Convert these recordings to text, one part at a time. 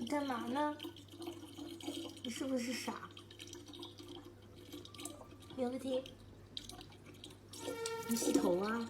干嘛呢？你是不是傻？有问题？你洗头啊？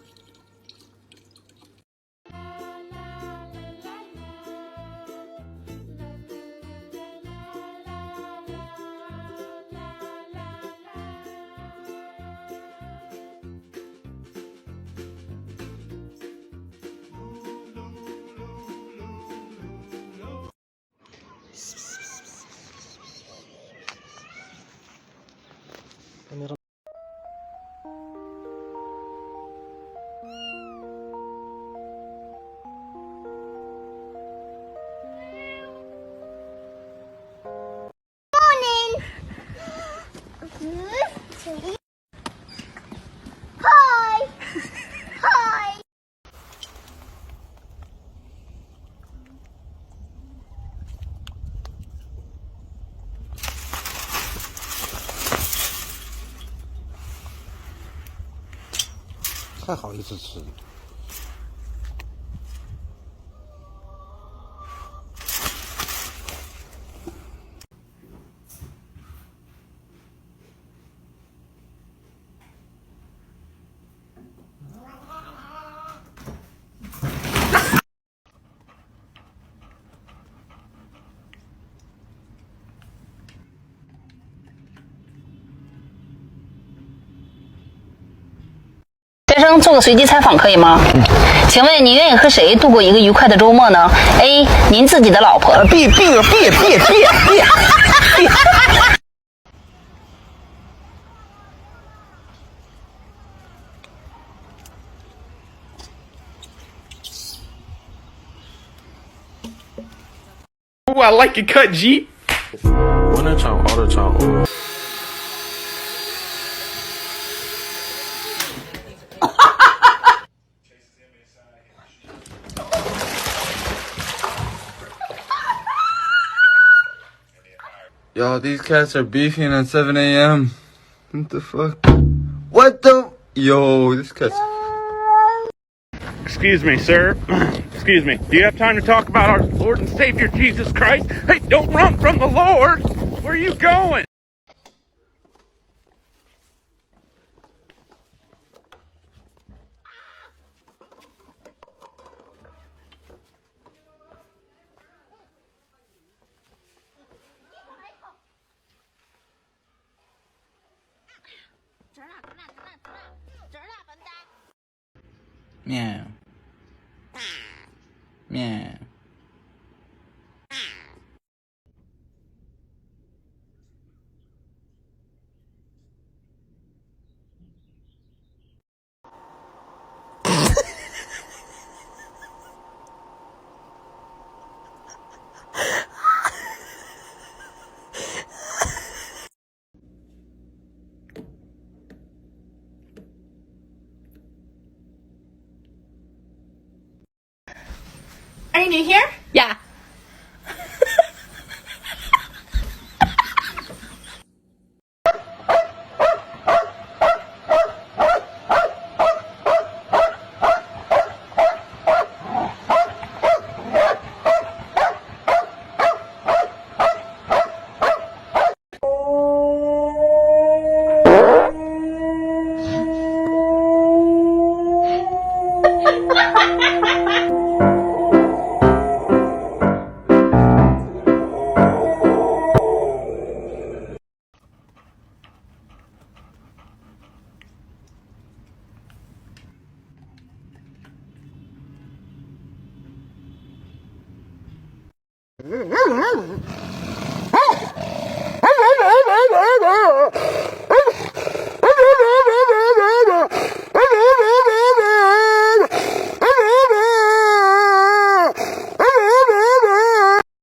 太好意思吃。学生做个随机采访可以吗？请问你愿意和谁度过一个愉快的周末呢 ？A. 您自己的老婆。别！Ooh, I like your cut, G. Winter time, all the time. Ooh. Yo, these cats are beefing at 7 a.m. What the fuck? What the? Yo, this cat's... Excuse me, sir. Excuse me. Do you have time to talk about our Lord and Savior Jesus Christ? Hey, don't run from the Lord. Where are you going? Meow. Meow. Are you new here? Yeah.